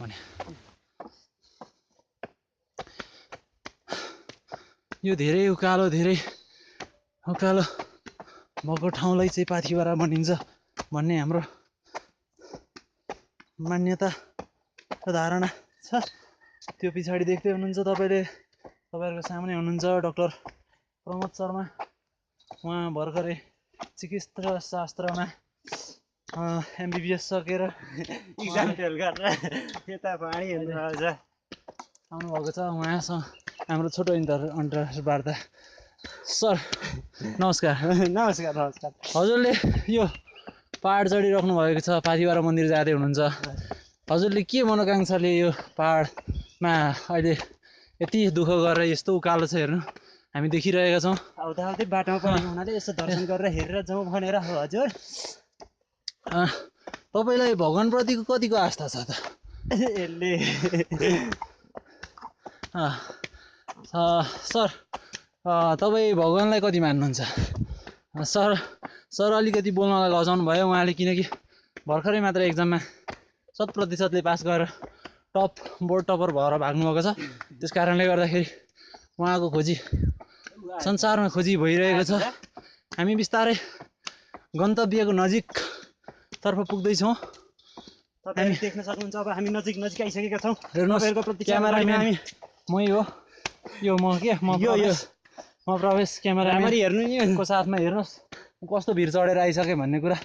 भने यो धेरै उकालो भएको ठाउँलाई चाहिँ पाथिभरा भनिन्छ भन्ने हाम्रो मान्यता र धारणा छ। त्यो पछाडि देख्दै हुनुहुन्छ तपाईँहरूको सामने हुनुहुन्छ डाक्टर प्रमोद शर्मा। उहाँ भर्खरै चिकित्सा शास्त्रमा MBBS सकेर एक्जाम फेल गरेर यता पानी आउनुभएको छ। उहाँसँग हाम्रो छोटो अन्तर्वार्ता। सर नमस्कार। नमस्कार। हजुरले यो पहाड चढिराख्नु भएको छ, पाथिभरा मन्दिर जाँदै हुनुहुन्छ। हजुरले के मनोकांक्षाले यो पहाडमा अहिले यति दुःख गरेर यस्तो उकालो छ हेर्नु, हामी देखिरहेका छौँ। आउँदै बाटोमा परेको हुनाले यसो दर्शन गरेर हेरेर जाउँ भनेर हो हजुर। तपाईँलाई भगवानप्रतिको कतिको आस्था छ त? यसले सर तपाईँ भगवानलाई कति मान्नुहुन्छ? सर अलिकति बोल्नलाई लजाउनु भयो उहाँले, किनकि भर्खरै मात्र एक्जाममा 100% पास गरेर बोर्ड टपर भएर भाग्नुभएको छ। त्यस कारणले गर्दाखेरि उहाँको खोजी संसारमा खोजी भइरहेको छ। हामी बिस्तारै गन्तव्यको नजिकतर्फ पुग्दैछौँ। तपाईहरु देख्न सक्नुहुन्छ अब हामी नजिक आइसकेका छौँ। तपाईँहरुको क्यामेराम्यान मै हो। यो म प्रवेश क्यामेराम्यानको साथमा हेर्नुहोस् कस्तो भिड चढेर आइसकेँ भन्ने कुरा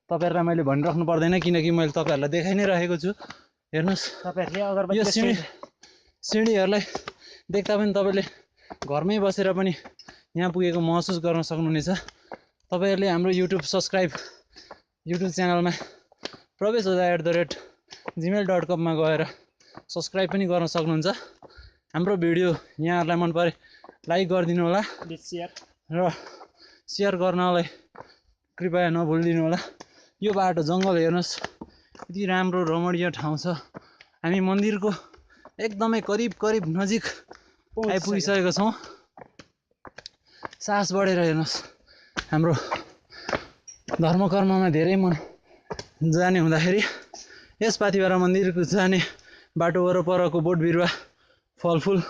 तपाईँहरूलाई मैले भनिराख्नु पर्दैन, किनकि मैले तपाईँहरूलाई देखाइ नै रहेको छु। हेर्नुहोस् तपाईहरुले यो सिँढीहरूलाई देख्दा पनि तपाईँले घरमै बसेर पनि यहाँ पुगेको महसुस गर्न सक्नुहुनेछ। तपाईँहरूले हाम्रो युट्युब च्यानलमा provesh@gmail.com मा गएर सब्सक्राइब पनि गर्न सक्नुहुन्छ। हाम्रो भिडियो यहाँहरूलाई मन परे लाइक गरिदिनु होला र सेयर गर्नलाई कृपया नभुलिदिनु होला। यो बाटो जङ्गल हेर्नुहोस्, यति राम्रो रमणीय ठाउँ छ। हामी मन्दिरको एकदमै करिब नजिक आइपुगिसकेका छौँ। साहस बढेर हेर्नुहोस्, हाम्रो धर्मकर्ममा धेरै मन जाने हुँदाखेरि यस पाथिभरा मन्दिरको जाने बाटो वरपरको बोट बिरुवा फलफुल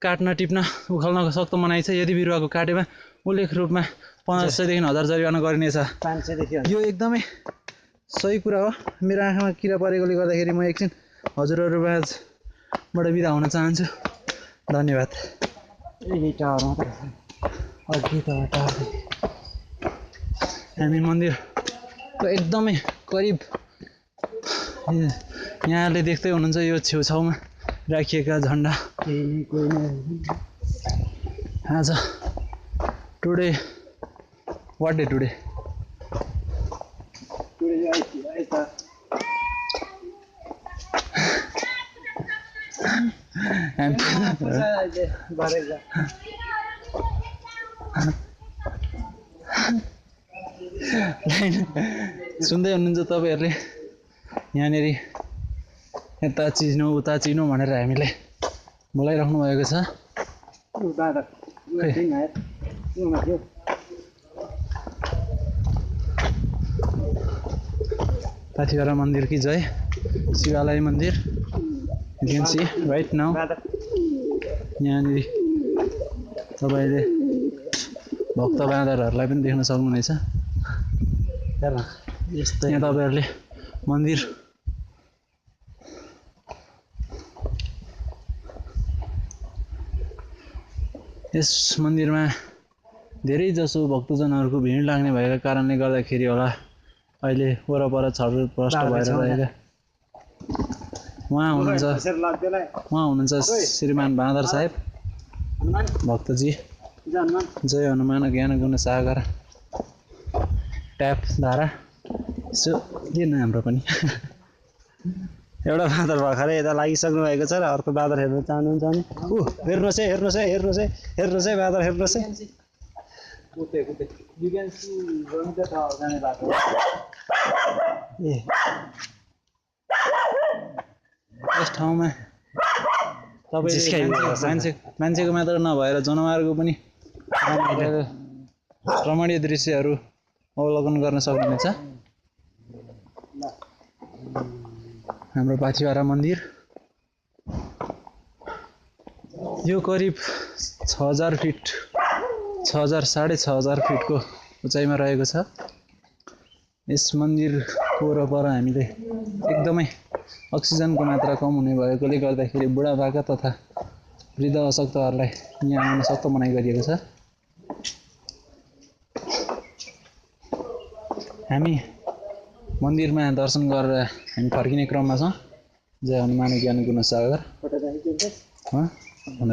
काट्न टिप्न उखाल्न सक्दो मनाइ छ। यदि बिरुवाको काटेमा उल्लेख रूपमा 500 देखि 1000 जरिवाना गरिनेछ। 500 देखि यो एकदमै सही कुरा हो। मेरो आँखामा किरा परेकोले गर्दाखेरि म एकछिन हजुरहरू माझबाट बिदा हुन चाहन्छु। धन्यवाद। हामी मन्दिरको एकदमै करिब यहाँले देख्दै हुनुहुन्छ यो छेउछाउमा राखिएका झन्डा। आज टुडे वाट डे टुडे? सुन्दै हुनुहुन्छ तपाईँहरूले यहाँनिर यता चिन्नु उता चिन्नु भनेर हामीले बोलाइराख्नु भएको छ। पाथिभरा मन्दिर की जय। शिवालय मन्दिर you can see right now। यहाँनिर तपाईँले भक्त बाँदरहरूलाई पनि देख्न सक्नुहुनेछ। यहाँ तपाईँहरूले मन्दिर यस मन्दिरमा धेरै जसो भक्तजनहरूको भिड लाग्ने भएका कारणले गर्दाखेरि होला अहिले वरपर छटपस्ट भएर रहेका उहाँ हुनुहुन्छ श्रीमान बाँदर साहेब भक्तजी। जय हनुमान ज्ञान गुण सागर ट्याप धारा यसो दिएन हाम्रो पनि। एउटा बाँदर भर्खरै यता लागिसक्नु भएको छ र अर्को बाँदर हेर्न चाहनुहुन्छ भने हेर्नुहोस् है बाँदर हेर्नुहोस् है। यस ठाउँमा मान्छेको मात्र नभएर जनावरको पनि रमणीय दृश्यहरू अवलोकन गर्न सक्नुहुनेछ। हाम्रो पाथिभरा मन्दिर। यो करिब 6000 फिट 6000 फिटको उचाइमा रहेको छ। यस मन्दिरको वरपर हामीले एकदमै अक्सिजनको मात्रा कम हुने भएकोले गर्दाखेरि बुढापाका तथा वृद्ध अशक्तहरूलाई यहाँ आउन सक्दो मनाइ गरिएको छ। हामी मन्दिरमा दर्शन गरेर हामी फर्किने क्रममा छौँ। जय हनुमान ज्ञान गुण सागर।